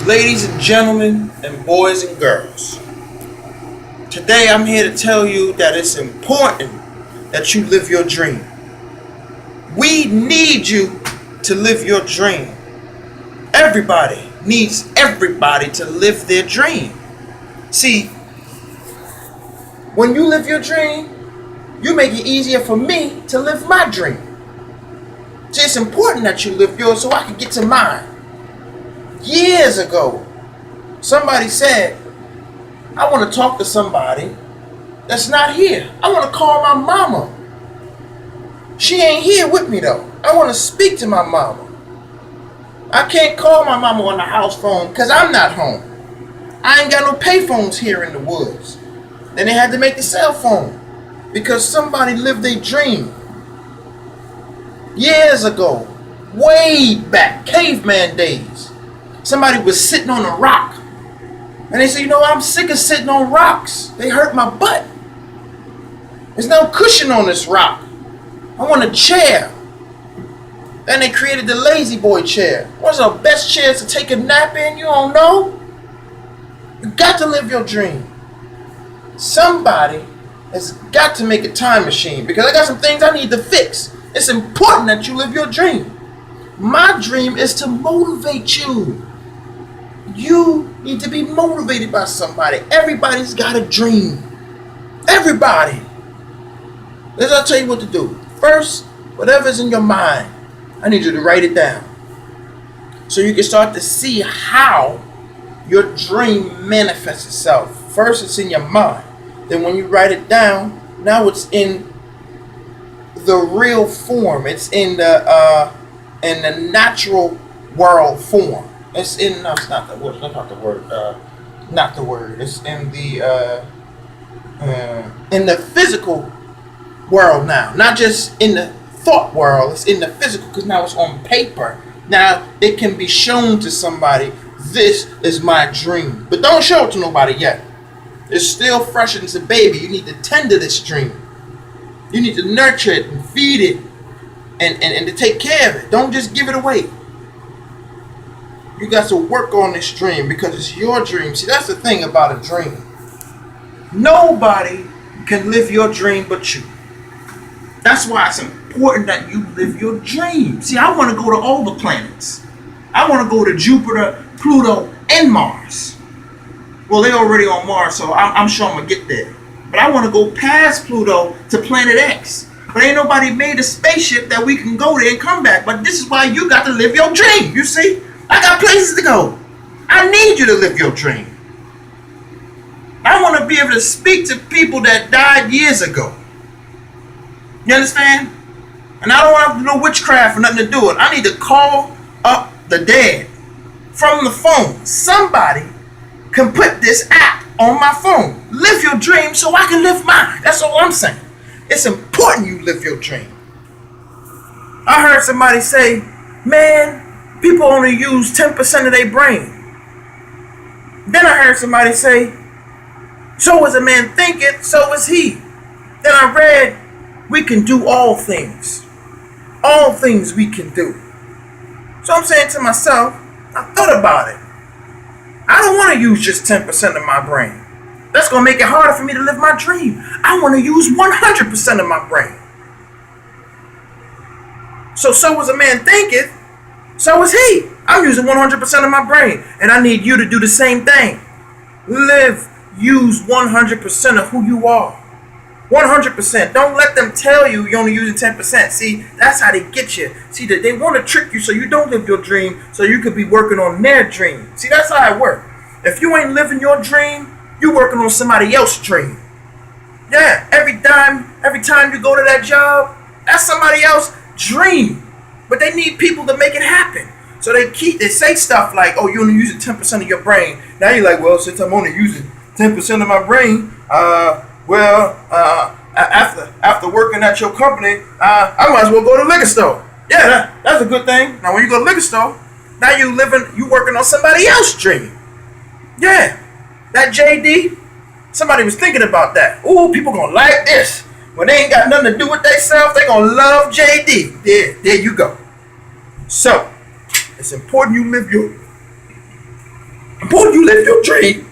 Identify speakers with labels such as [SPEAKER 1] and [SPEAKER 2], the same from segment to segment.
[SPEAKER 1] Ladies and gentlemen, and boys and girls, today I'm here to tell you that it's important that you live your dream. We need you to live your dream. Everybody needs everybody to live their dream. See, when you live your dream, you make it easier for me to live my dream. See, it's important that you live yours so I can get to mine. Years ago, somebody said, I want to talk to somebody that's not here. I want to call my mama. She ain't here with me though. I want to speak to my mama. I can't call my mama on the house phone because I'm not home. I ain't got no pay phones here in the woods. Then they had to make the cell phone because somebody lived their dream. Years ago, way back, caveman days, somebody was sitting on a rock. And they said, I'm sick of sitting on rocks. They hurt my butt. There's no cushion on this rock. I want a chair. Then they created the lazy boy chair. What's the best chairs to take a nap in? You don't know? You got to live your dream. Somebody has got to make a time machine because I got some things I need to fix. It's important that you live your dream. My dream is to motivate you. You need to be motivated by somebody. Everybody's got a dream. Everybody. I'll tell you what to do. First, whatever's in your mind, I need you to write it down. So you can start to see how your dream manifests itself. First, it's in your mind. Then when you write it down, now it's in the real form. It's in the natural world form. It's in no, it's not the word. Not the word. Not the word. It's in the physical world now. Not just in the thought world. It's in the physical because now it's on paper. Now it can be shown to somebody. This is my dream, but don't show it to nobody yet. It's still fresh as a baby. You need to tend to this dream. You need to nurture it and feed it, and to take care of it. Don't just give it away. You got to work on this dream because it's your dream. See, that's the thing about a dream. Nobody can live your dream but you. That's why it's important that you live your dream. See, I want to go to all the planets. I want to go to Jupiter, Pluto, and Mars. Well, they're already on Mars, so I'm sure I'm going to get there. But I want to go past Pluto to Planet X. But ain't nobody made a spaceship that we can go there and come back. But this is why you got to live your dream, you see? I got places to go. I need you to live your dream. I want to be able to speak to people that died years ago. You understand? And I don't have no witchcraft or nothing to do it. I need to call up the dead from the phone. Somebody can put this app on my phone. Live your dream so I can live mine. That's all I'm saying. It's important you live your dream. I heard somebody say, man, people only use 10% of their brain. Then I heard somebody say, so as a man thinketh, so is he. Then I read, we can do all things. All things we can do. So I'm saying to myself, I thought about it. I don't want to use just 10% of my brain. That's going to make it harder for me to live my dream. I want to use 100% of my brain. So as a man thinketh, so is he. I'm using 100% of my brain. And I need you to do the same thing. Use 100% of who you are. 100%. Don't let them tell you're only using 10%. See, that's how they get you. See, they want to trick you so you don't live your dream so you could be working on their dream. See, that's how it works. If you ain't living your dream, you're working on somebody else's dream. Yeah, every time you go to that job, that's somebody else's dream. But they need people to make it happen. So they say stuff like, oh, you're only using 10% of your brain. Now you're like, well, since I'm only using 10% of my brain, after working at your company, I might as well go to the liquor store. Yeah, that's a good thing. Now when you go to the liquor store, now you working on somebody else's dream. Yeah, that JD, somebody was thinking about that. Ooh, people gonna like this. When they ain't got nothing to do with themselves, they gonna love JD. There you go. So, it's important you live Boy, you live your dream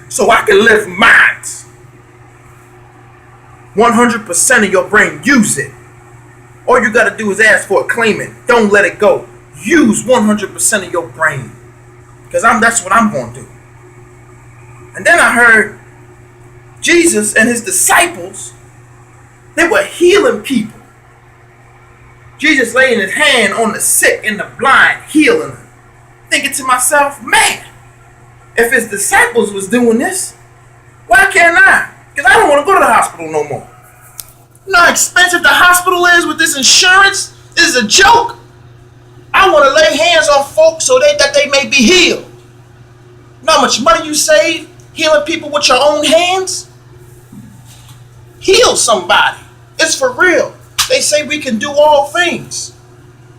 [SPEAKER 1] so I can live mine. 100% of your brain, use it. All you gotta do is ask for it, claim it. Don't let it go. Use 100% of your brain. Because that's what I'm gonna do. And then I heard Jesus and his disciples, they were healing people. Jesus laying his hand on the sick and the blind, healing them. Thinking to myself, man, if his disciples was doing this, why can't I? Because I don't want to go to the hospital no more. You know how expensive the hospital is with this insurance? This is a joke. I want to lay hands on folks so that they may be healed. You know how much money you save healing people with your own hands? Heal somebody. It's for real. They say we can do all things.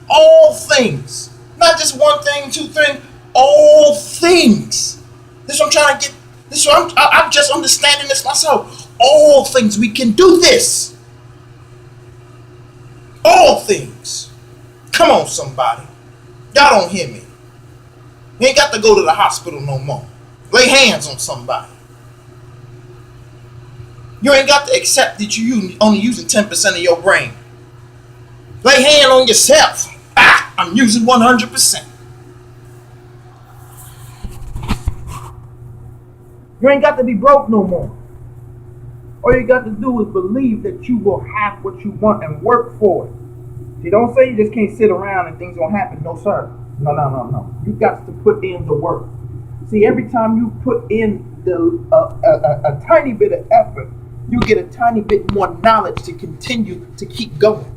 [SPEAKER 1] All things. Not just one thing, two things. All things. This is what I'm trying to get. This is what I'm just understanding this myself. All things. We can do this. All things. Come on, somebody. Y'all don't hear me. You ain't got to go to the hospital no more. Lay hands on somebody. You ain't got to accept that you only using 10% of your brain. Lay hand on yourself. I'm using 100%. You ain't got to be broke no more. All you got to do is believe that you will have what you want and work for it. See, don't say you just can't sit around and things gonna happen. No, sir. No. You got to put in the work. See, every time you put in a tiny bit of effort, you get a tiny bit more knowledge to continue to keep going.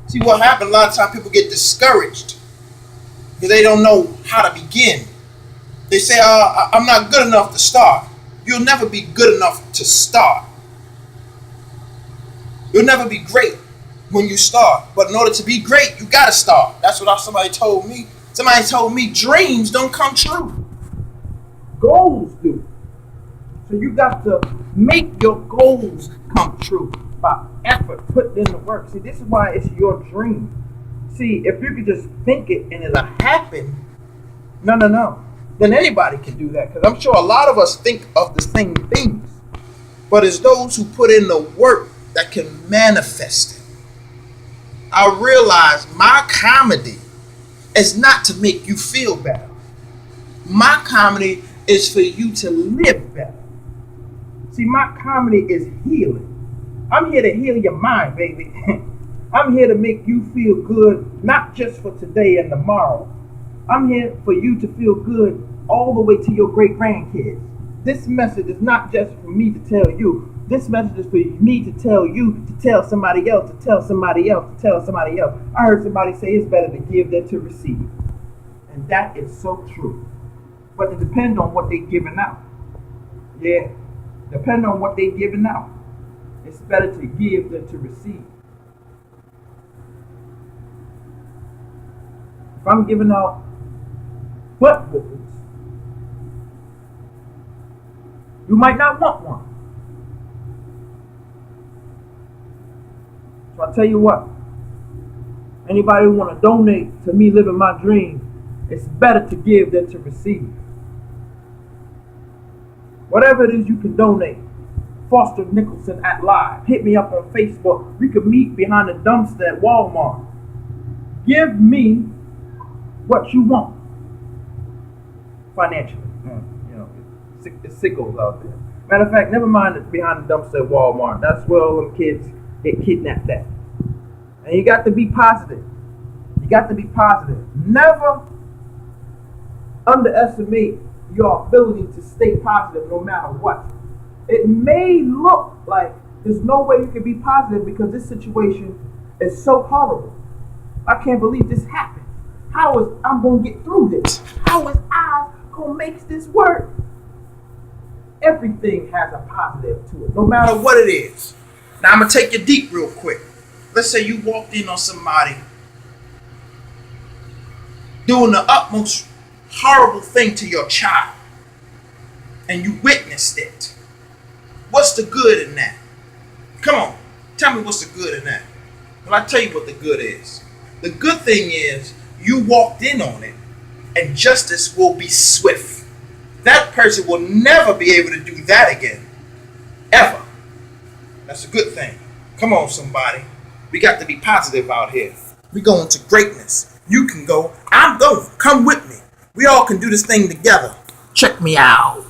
[SPEAKER 1] See, what happens, a lot of times people get discouraged because they don't know how to begin. They say, I'm not good enough to start. You'll never be good enough to start. You'll never be great when you start. But in order to be great, you got to start. That's what somebody told me. Somebody told me dreams don't come true. Goals do. So you got to make your goals come true by effort, put in the work. See, this is why it's your dream. See, if you could just think it and it'll happen, no. Then anybody can do that. Because I'm sure a lot of us think of the same things. But it's those who put in the work that can manifest it. I realize my comedy is not to make you feel better. My comedy is for you to live better. See, my comedy is healing. I'm here to heal your mind, baby. I'm here to make you feel good, not just for today and tomorrow. I'm here for you to feel good all the way to your great-grandkids. This message is not just for me to tell you. This message is for me to tell you, to tell somebody else, to tell somebody else, to tell somebody else. I heard somebody say it's better to give than to receive. And that is so true. But it depends on what they're giving out. Yeah, depending on what they're giving out. It's better to give than to receive. If I'm giving out butt whoopings, you might not want one. So I tell you what, anybody who want to donate to me living my dream, it's better to give than to receive. Whatever it is you can donate. Foster Nicholson at Live. Hit me up on Facebook. We could meet behind the dumpster at Walmart. Give me what you want financially. You know, it's sickos out there. Matter of fact, never mind it behind the dumpster at Walmart. That's where all them kids get kidnapped at. And you got to be positive. You got to be positive. Never underestimate your ability to stay positive no matter what. It may look like there's no way you can be positive because this situation is so horrible. I can't believe this happened. How is I'm going to get through this? How is I going to make this work? Everything has a positive to it, no matter what it is. Now I'm going to take you deep real quick. Let's say you walked in on somebody doing the utmost horrible thing to your child and you witnessed it. What's the good in that? Come on, tell me what's the good in that. Well, I'll tell you what the good is. The good thing is you walked in on it and justice will be swift. that person will never be able to do that again. Ever. That's a good thing. Come on, somebody. We got to be positive out here. We going to greatness. You can go. I'm going. Come with me. We all can do this thing together. Check me out.